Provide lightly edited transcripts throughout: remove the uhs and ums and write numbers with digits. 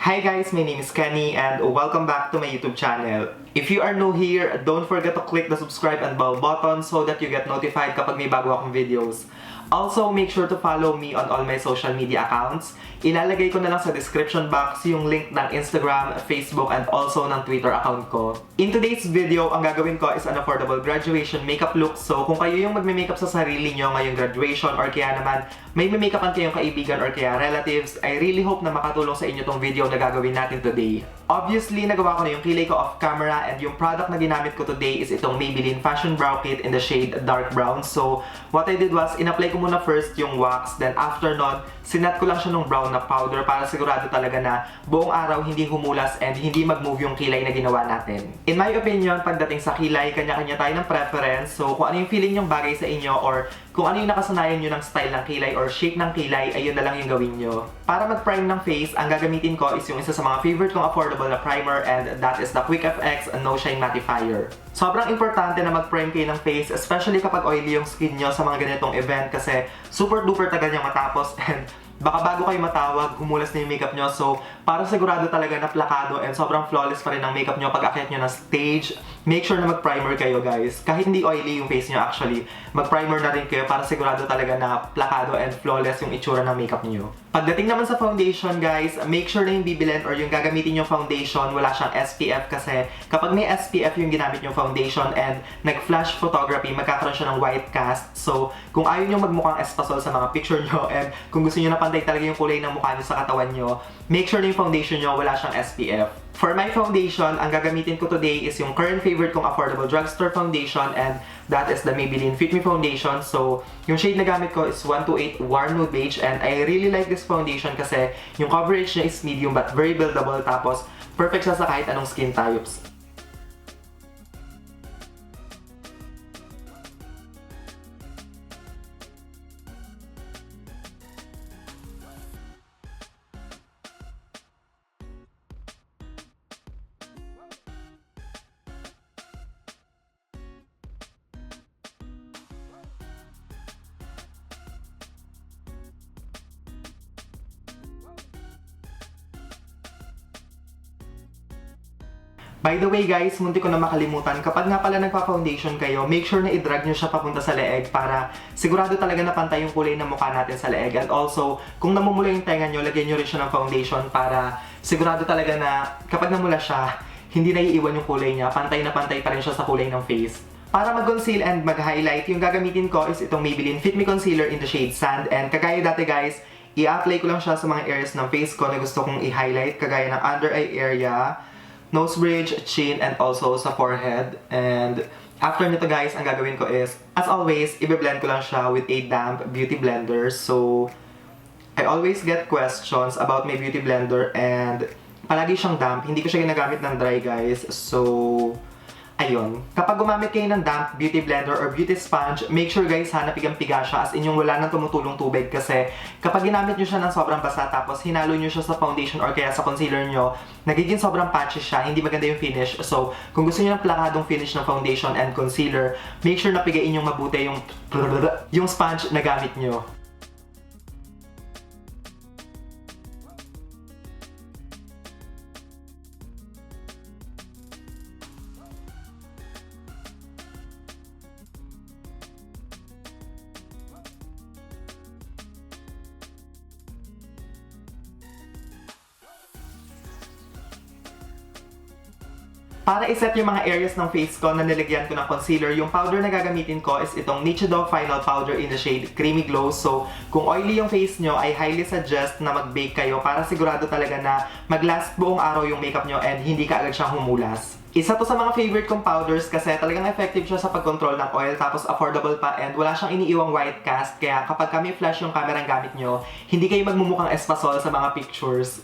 Hi guys, my name is Kenny and welcome back to my YouTube channel. If you are new here, don't forget to click the subscribe and bell button so that you get notified kapag may bago akong videos. Also, make sure to follow me on all my social media accounts. Ilalagay ko na lang sa description box yung link ng Instagram, Facebook, and also ng Twitter account ko. In today's video, ang gagawin ko is an affordable graduation makeup look. So, kung kayo yung magme-makeup sa sarili nyo ngayong graduation or kaya naman may makeupan kayong kaibigan or kaya relatives, I really hope na makatulong sa inyo tong video na gagawin natin today. Obviously, nagawa ko na yung kilay ko off camera and yung product na ginamit ko today is itong Maybelline Fashion Brow Kit in the shade dark brown. So, what I did was, in-apply ko muna first yung wax, then after nun, sinat ko lang siya ng brown na powder para sigurado talaga na buong araw hindi humulas and hindi mag-move yung kilay na ginawa natin. In my opinion, pagdating sa kilay, kanya-kanya tayo ng preference. So, kung ano yung feeling yung bagay sa inyo or kung ano yung nakasanayan nyo ng style ng kilay or shape ng kilay, ayun na lang yung gawin nyo. Para mag-prime ng face, ang gagamitin ko is yung isa sa mga favorite kong affordable na primer and that is the Quick FX No Shine Mattifier. Sobrang importante na mag-prime kayo ng face, especially kapag oily yung skin nyo sa mga ganitong event kasi super duper tagal niyang matapos and baka bago kayo matawag, humulas na yung makeup nyo. So, para sigurado talaga na plakado and sobrang flawless pa rin ang makeup nyo pag akyat nyo ng stage, make sure na mag-primer kayo guys. Kahit hindi oily yung face nyo actually, mag-primer na rin kayo para sigurado talaga na plakado and flawless yung itsura ng makeup nyo. Pagdating naman sa foundation guys, make sure na yung bibilin or yung gagamitin yung foundation, wala siyang SPF kasi kapag may SPF yung ginamit yung foundation and nag-flash photography, magkakaroon siya ng white cast. So, kung ayaw nyo magmukhang espasol sa mga picture nyo and kung gusto nyo na pantay talaga yung kulay ng mukha nyo sa katawan nyo, make sure na yung foundation nyo wala siyang SPF. For my foundation, ang gagamitin ko today is yung current favorite kong affordable drugstore foundation and that is the Maybelline Fit Me Foundation. So, yung shade na gamit ko is 128 Warm Nude Beige and I really like this foundation kasi yung coverage niya is medium but very buildable tapos perfect siya sa kahit anong skin types. By the way guys, munti ko na makalimutan, kapag nga pala nagpa-foundation kayo, make sure na i-drag nyo siya papunta sa leeg para sigurado talaga na pantay yung kulay ng mukha natin sa leeg. And also, kung namumula yung tenga nyo, lagyan nyo rin siya ng foundation para sigurado talaga na kapag namula siya, hindi naiiwan yung kulay niya, pantay na pantay pa rin siya sa kulay ng face. Para mag-conceal and mag-highlight, yung gagamitin ko is itong Maybelline Fit Me Concealer in the shade Sand. And kagaya dati guys, i-apply ko lang siya sa mga areas ng face ko na gusto kong i-highlight, kagaya ng under eye area, nose bridge, chin, and also sa forehead. And after nito guys, ang gagawin ko is, as always, i-blend ko lang siya with a damp beauty blender. So, I always get questions about my beauty blender and palagi siyang damp. Hindi ko siya ginagamit ng dry guys. So, ayun. Kapag gumamit kayo ng damp beauty blender or beauty sponge, make sure guys ha, napigang-piga siya as in yung wala nang tumutulong tubig kasi kapag ginamit nyo siya ng sobrang basa tapos hinalo nyo siya sa foundation or kaya sa concealer nyo, nagiging sobrang patchy siya, hindi maganda yung finish. So, kung gusto nyo ng plakadong finish ng foundation and concealer, make sure na pigain yung mabuti yung sponge na gamit nyo. Para iset yung mga areas ng face ko na nilagyan ko ng concealer, yung powder na gagamitin ko is itong Nichido Final Powder in the shade Creamy Glow. So, kung oily yung face nyo, I highly suggest na mag-bake kayo para sigurado talaga na mag-last buong araw yung makeup nyo and hindi ka agad siyang humulas. Isa to sa mga favorite kong powders kasi talagang effective siya sa pag-control ng oil tapos affordable pa and wala siyang iniiwang white cast. Kaya kapag kami flash yung camera ang gamit nyo, hindi kayo magmumukhang espasol sa mga pictures.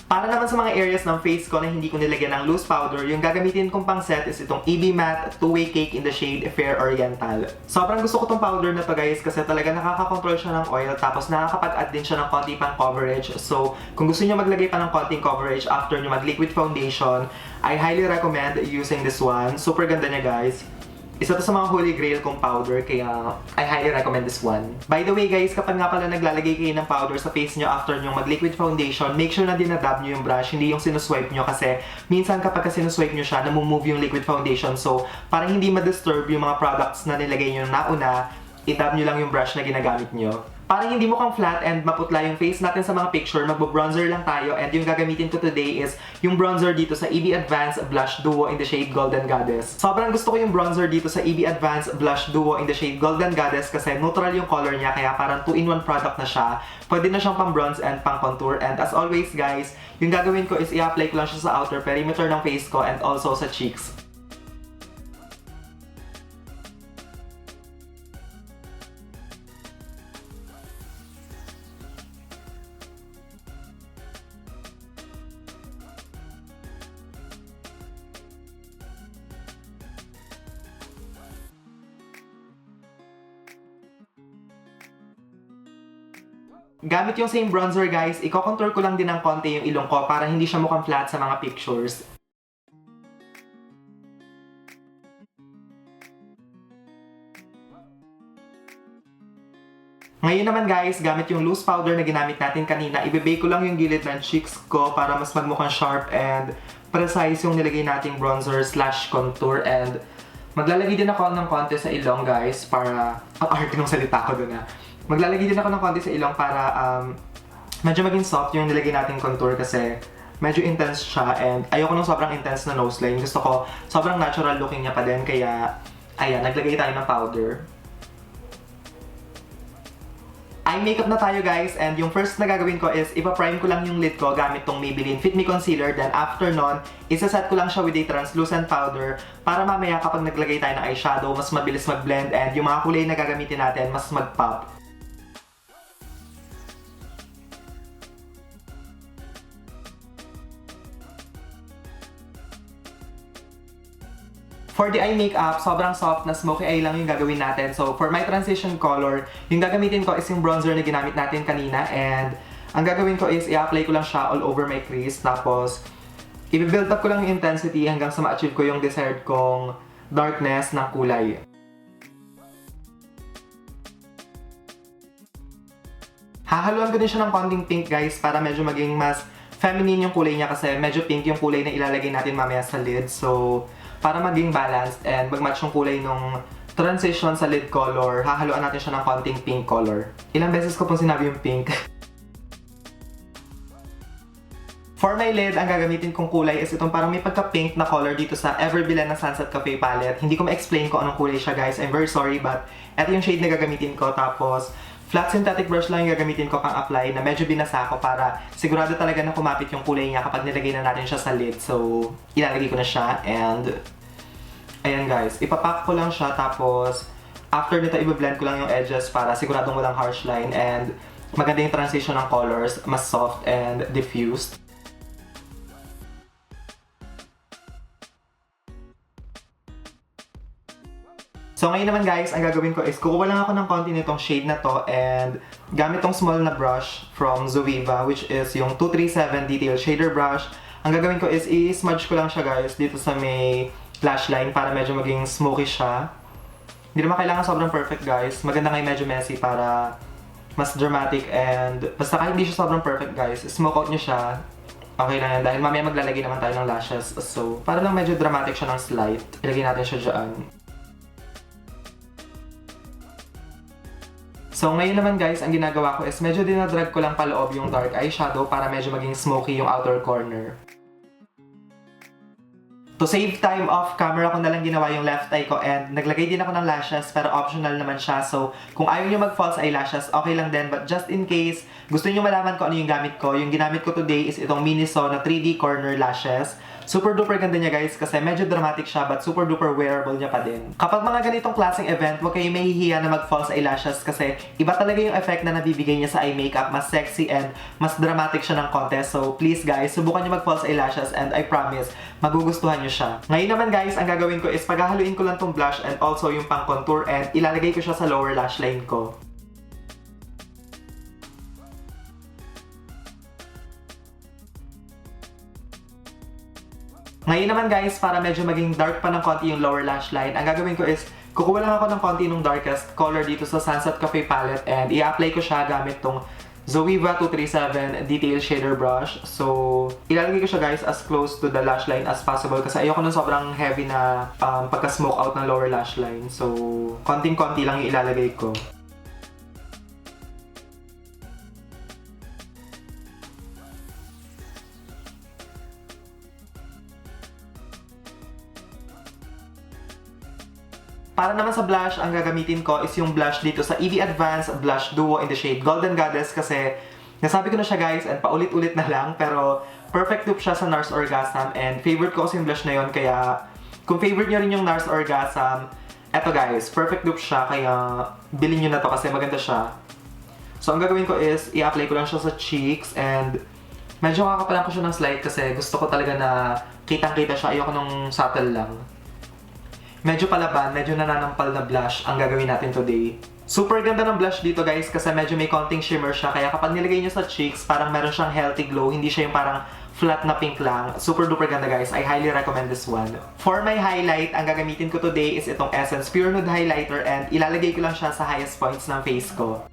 Para Para naman sa mga areas ng face ko na hindi ko nilagyan ng loose powder, yung gagamitin kong pang set is itong EB Matte Two-Way Cake in the shade Fair Oriental. Sobrang gusto ko tong powder na to guys kasi talaga nakaka-control siya ng oil tapos nakakapag-add din siya ng konti pang coverage. So, kung gusto niyo maglagay pa ng konting coverage after niyo mag-liquid foundation, I highly recommend using this one. Super ganda niya guys. Isa to sa mga holy grail kong powder, kaya I highly recommend this one. By the way guys, kapag nga pala naglalagay kayo ng powder sa face nyo after nyo mag-liquid foundation, make sure na dinadab nyo yung brush, hindi yung sinuswipe nyo kasi minsan kapag sinuswipe nyo siya, namumove yung liquid foundation. So, parang hindi ma-disturb yung mga products na nilagay nyo nauna, i-dab nyo lang yung brush na ginagamit nyo. Parang hindi mukhang flat and maputla yung face natin sa mga picture, magbo-bronzer lang tayo and yung gagamitin ko today is yung bronzer dito sa EB Advanced Blush Duo in the shade Golden Goddess. Sobrang gusto ko yung bronzer dito sa EB Advanced Blush Duo in the shade Golden Goddess kasi neutral yung color niya kaya parang 2-in-1 product na siya. Pwede na siyang pang bronze and pang contour and as always guys, yung gagawin ko is i-apply ko lang siya sa outer perimeter ng face ko and also sa cheeks. Gamit yung same bronzer guys, i-contour ko lang din ng konti yung ilong ko para hindi siya mukhang flat sa mga pictures. Ngayon naman guys, gamit yung loose powder na ginamit natin kanina, ibibake ko lang yung gilid ng cheeks ko para mas magmukhang sharp and precise yung nilagay nating bronzer slash contour and maglalagay din ako ng konti sa ilong guys para, ang arte ng salita ko dun maglalagay din ako ng konti sa ilong para medyo maging soft yung nilagay nating contour kasi medyo intense siya and ayoko nung sobrang intense na nose line. Gusto ko sobrang natural looking niya pa din kaya ayan, naglagay tayo ng powder. Eye makeup na tayo guys and yung first na gagawin ko is ipa-prime ko lang yung lid ko gamit tong Maybelline Fit Me Concealer then after nun, isa-set ko lang siya with a translucent powder para mamaya kapag naglagay tayo ng eyeshadow, mas mabilis mag-blend and yung mga kulay na gagamitin natin mas mag-pop. For the eye makeup, sobrang soft na smoky eye lang yung gagawin natin. So, for my transition color, yung gagamitin ko is yung bronzer na ginamit natin kanina. And, ang gagawin ko is i-apply ko lang siya all over my crease. Tapos, i-build up ko lang yung intensity hanggang sa ma-achieve ko yung desired kong darkness ng kulay. Hahaluan ko din siya ng konting pink guys para medyo maging mas feminine yung kulay niya kasi medyo pink yung kulay na ilalagay natin mamaya sa lid. So, para maging balanced and mag-match yung kulay nung transition sa lid color, hahaluan natin siya ng konting pink color. Ilang beses ko pong sinabi yung pink. For my lid, ang gagamitin kong kulay is itong parang may pagka-pink na color dito sa Bilena Sunset Cafe Palette. Hindi ko ma-explain kung anong kulay siya guys, I'm very sorry but eto yung shade na gagamitin ko. Tapos, flat synthetic brush lang yung gagamitin ko pang apply na medyo binasa ko para sigurado talaga na kumapit yung kulay niya kapag nilagay na natin siya sa lid. So, ilalagay ko na siya and ayan guys, ipapack ko lang siya tapos after nito i-blend ko lang yung edges para siguradong walang harsh line and maganda yung transition ng colors, mas soft and diffused. So ngayon naman guys, ang gagawin ko is kukuha lang ako ng konti nitong shade na to and gamit tong small na brush from Zoeva which is yung 237 Detail Shader Brush. Ang gagawin ko is i-smudge ko lang siya guys dito sa may lash line para medyo maging smoky siya. Hindi naman kailangan sobrang perfect guys. Maganda nga yung medyo messy para mas dramatic and basta kahit hindi siya sobrang perfect guys, smoke out nyo siya. Okay lang yan dahil mamaya maglalagay naman tayo ng lashes. So, para lang medyo dramatic siya ng slight. Ilagay natin siya dyan. So ngayon naman guys, ang ginagawa ko is medyo dinadrag ko lang paloob yung dark eyeshadow para medyo maging smoky yung outer corner. To save time off camera ko na lang ginawa yung left eye ko and naglagay din ako ng lashes pero optional naman siya. So kung ayaw nyo mag false eyelashes, okay lang din. But just in case, gusto nyo malaman ko ano yung gamit ko, yung ginamit ko today is itong Miniso na 3D corner lashes. Super duper ganda niya guys kasi medyo dramatic siya but super duper wearable niya pa din. Kapag mga ganitong klaseng event, huwag kayo mahihiya na mag-false eyelashes kasi iba talaga yung effect na nabibigay niya sa eye makeup. Mas sexy and mas dramatic siya ng konti. So please guys, subukan niyo mag-false eyelashes and I promise, magugustuhan niyo siya. Ngayon naman guys, ang gagawin ko is paghahaluin ko lang tong blush and also yung pang contour and ilalagay ko siya sa lower lash line ko. Ngayon naman guys, para medyo maging dark pa ng konti yung lower lash line, ang gagawin ko is, kukuha lang ako ng konti ng darkest color dito sa Sunset Cafe palette and i-apply ko siya gamit tong Zoeva 237 Detail Shader Brush. So, ilalagay ko siya guys as close to the lash line as possible kasi ayoko ng sobrang heavy na pagka-smoke out ng lower lash line. So, konting-konti lang yung ilalagay ko. Para naman sa blush, ang gagamitin ko is yung blush dito sa EV Advanced Blush Duo in the shade Golden Goddess kasi nasabi ko na siya guys and paulit-ulit na lang pero perfect dupe siya sa NARS Orgasm and favorite ko kasi yung blush na yun kaya kung favorite nyo rin yung NARS Orgasm, eto guys, perfect dupe siya kaya bilhin nyo na to kasi maganda siya. So ang gagawin ko is i-apply ko lang siya sa cheeks and medyo kakapalan ko siya ng slight kasi gusto ko talaga na kitang-kita siya, ayoko nung subtle lang. Medyo palaban, medyo nananampal na blush ang gagawin natin today. Super ganda ng blush dito guys kasi medyo may konting shimmer siya kaya kapag nilagay nyo sa cheeks, parang meron siyang healthy glow, hindi siya yung parang flat na pink lang. Super duper ganda guys, I highly recommend this one. For my highlight, ang gagamitin ko today is itong Essence Pure Nude Highlighter and ilalagay ko lang siya sa highest points ng face ko.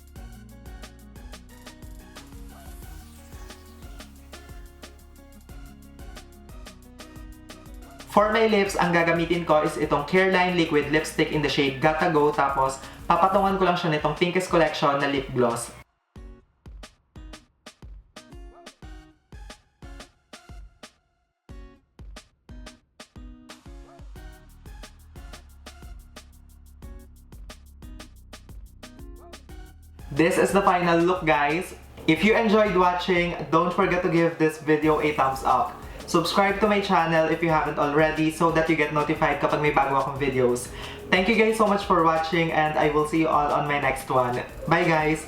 For my lips, ang gagamitin ko is itong Careline Liquid Lipstick in the shade Gotta Go. Tapos, papatungan ko lang siya nitong Pinkies Collection na lip gloss. This is the final look guys. If you enjoyed watching, don't forget to give this video a thumbs up. Subscribe to my channel if you haven't already so that you get notified kapag may bago akong videos. Thank you guys so much for watching and I will see you all on my next one. Bye guys!